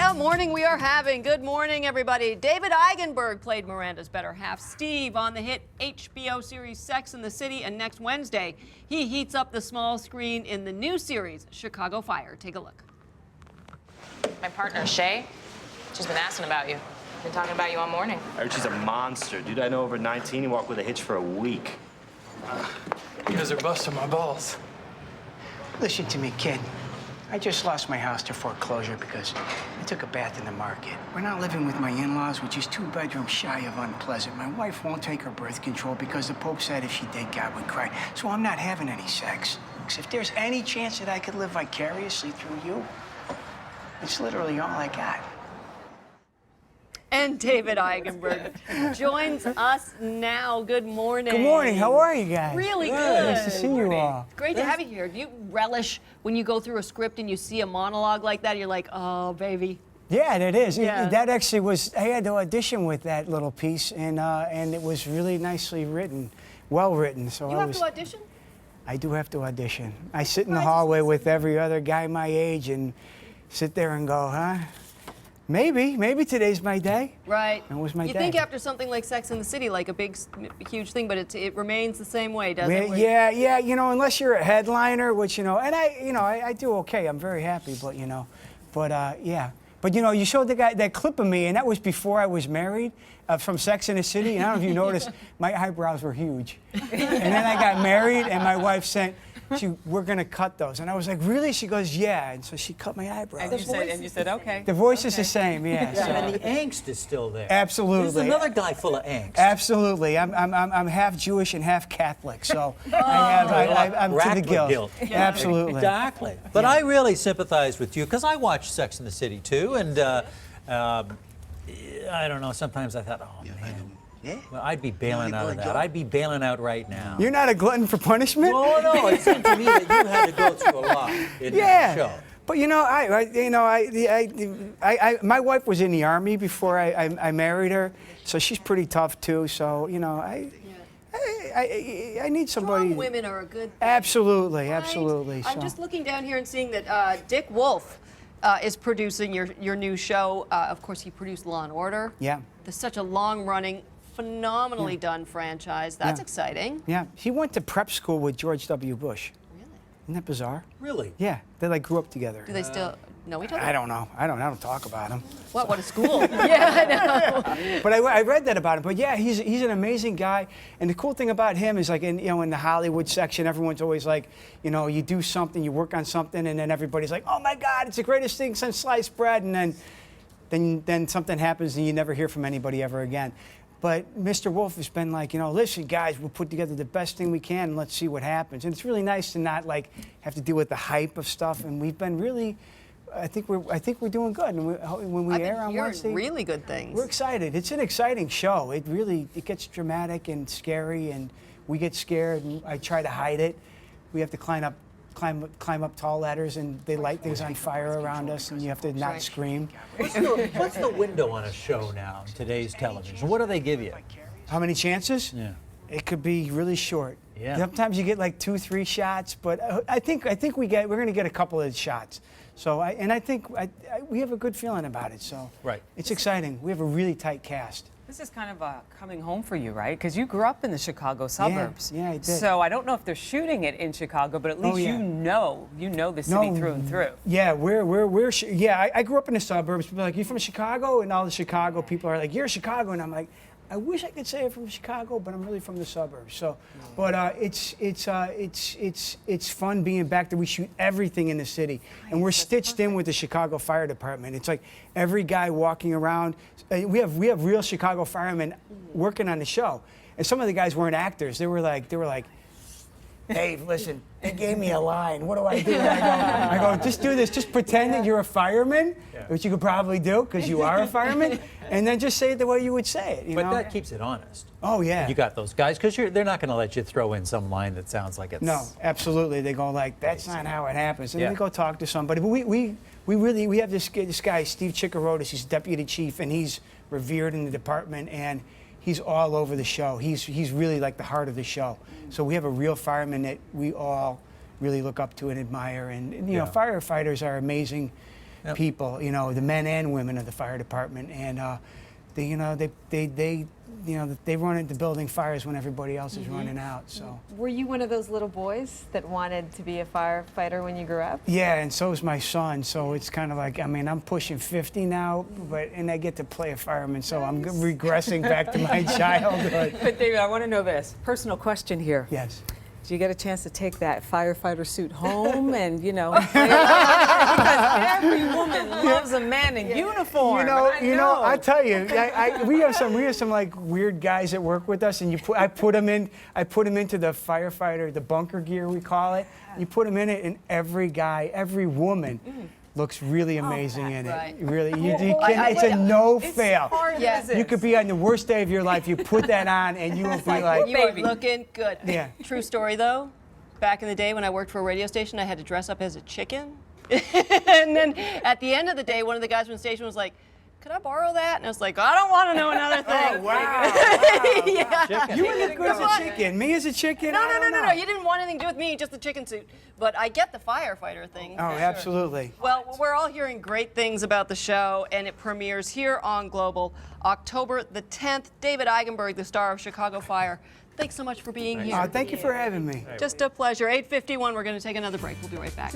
a morning we are having. Good morning, everybody. David Eigenberg played Miranda's better half, Steve, on the hit HBO series Sex and the City, and next Wednesday, he heats up the small screen in the new series, Chicago Fire. Take a look. My partner, Shay, she's been asking about you. Been talking about you all morning. I heard she's a monster. Dude, I know over 19, he walked with a hitch for a week. You guys are busting my balls. Listen to me, kid. I just lost my house to foreclosure because I took a bath in the market. We're not living with my in-laws, which is 2 bedrooms shy of unpleasant. My wife won't take her birth control because the Pope said if she did, God would cry. So I'm not having any sex. Because if there's any chance that I could live vicariously through you, it's literally all I got. And David Eigenberg joins us now. Good morning. Good morning. How are you guys? Really good. Nice to see you all. Great to have you here. Do you relish when you go through a script and you see a monologue like that? You're like, oh, baby. Yeah, that is. Yeah. That actually was. I had to audition with that little piece, and it was really nicely written, well written. So You have to audition? I do have to audition. I sit in the hallway with every other guy my age and sit there and go, huh? Maybe today's my day. Right. That was my You day. think after something like Sex and the City, like a big, huge thing, but it remains the same way, doesn't it? Yeah. You know, unless you're a headliner, which and I do okay. I'm very happy, but yeah. But you showed the guy that clip of me, and that was before I was married, from Sex and the City. And I don't know if you noticed, my eyebrows were huge. And then I got married, and my wife said, we're gonna cut those. And I was like, really? She goes, yeah. And so she cut my eyebrows. And you said, okay. The voice is the same, yeah. So. And the angst is still there. Absolutely. There's another guy full of angst. Absolutely. I'm half Jewish and half Catholic, so I'm to the guilt. Yeah. Absolutely. Exactly. But I really sympathize with you because I watched Sex and the City too, and I don't know. Sometimes I thought, oh man. Yeah? Well, I'd be bailing out of that. I'd be bailing out right now. You're not a glutton for punishment? No. It seemed to me that you had to go through a lot in that show. But my wife was in the Army before I married her, so she's pretty tough too. So I need somebody. Strong women are a good thing. Absolutely. Right? I'm just looking down here and seeing that Dick Wolf is producing your new show. Of course, he produced Law and Order. Yeah. There's such a long-running, phenomenally done franchise. That's exciting. Yeah. He went to prep school with George W. Bush. Really? Isn't that bizarre? Really? Yeah. They grew up together. Do they still know each other? I don't know. I don't talk about him. What a school. Yeah, I know. But I read that about him. But yeah, he's an amazing guy. And the cool thing about him is like in the Hollywood section, everyone's always like, you do something, you work on something, and then everybody's like, oh my God, it's the greatest thing since sliced bread. And then something happens and you never hear from anybody ever again. But Mr. Wolf has been like, listen, guys, we'll put together the best thing we can and let's see what happens. And it's really nice to not like have to deal with the hype of stuff. And we've been really, I think we're doing good. And when we air on Wednesday, really good things. We're excited. It's an exciting show. It gets dramatic and scary, and we get scared. And I try to hide it. We have to climb up tall ladders, and they light things on fire around us, and you have to not scream. What's the window on a show now in today's television? What do they give you? How many chances? Yeah. It could be really short. Yeah. Sometimes you get like 2, 3 shots, but I think we're going to get a couple of shots. So I think we have a good feeling about it. So right. It's exciting. We have a really tight cast. This is kind of coming home for you, right? Because you grew up in the Chicago suburbs. Yeah, I did. So I don't know if they're shooting it in Chicago, but at least you know the city through and through. Yeah, I grew up in the suburbs. People are like, you from Chicago? And all the Chicago people are like, you're Chicago, and I'm like, I wish I could say I'm from Chicago, but I'm really from the suburbs. So, but it's fun being back there. We shoot everything in the city, and we're stitched in with the Chicago Fire Department. It's like every guy walking around. We have real Chicago firemen working on the show, and some of the guys weren't actors. They were like, hey, listen, they gave me a line. What do I do? And I go, just do this. Just pretend that you're a fireman, which you could probably do because you are a fireman, and then just say it the way you would say it. But that keeps it honest. Oh, yeah. You got those guys because they're not going to let you throw in some line that sounds like it's... No, absolutely. They go like, that's not how it happens. And then they go talk to somebody. But we have this guy, Steve Chikarotis. He's deputy chief, and he's revered in the department, and he's all over the show. He's really like the heart of the show. So we have a real fireman that we all really look up to and admire. And firefighters are amazing people, you know, the men and women of the fire department, and they, you know, they run into building fires when everybody else is running out. So. Were you one of those little boys that wanted to be a firefighter when you grew up? Yeah, and so is my son. So it's kind of like, I mean, I'm pushing 50 now, and I get to play a fireman, so I'm regressing back to my childhood. But David, I want to know this. Personal question here. Yes. Do you get a chance to take that firefighter suit home and, you know, play around? Because every woman loves a man in uniform. I tell you, we have some like weird guys that work with us, and I put them into the firefighter, the bunker gear we call it. You put them in it, and every woman looks really amazing in it. Right. Really, it's a no fail. Yes. You could be on the worst day of your life. You put that on, and you will be like, You are looking good. Yeah. True story, though. Back in the day when I worked for a radio station, I had to dress up as a chicken. And then at the end of the day, one of the guys from the station was like, "Could I borrow that?" And I was like, "I don't want to know another thing." Oh, wow. Yeah. You were good as a chicken. Me as a chicken? No, I don't know. You didn't want anything to do with me, just the chicken suit. But I get the firefighter thing. Oh, absolutely. Well, we're all hearing great things about the show, and it premieres here on Global October the 10th. David Eigenberg, the star of Chicago Fire. Thanks so much for being here. Thank you for having me. Just a pleasure. 8:51, we're going to take another break. We'll be right back.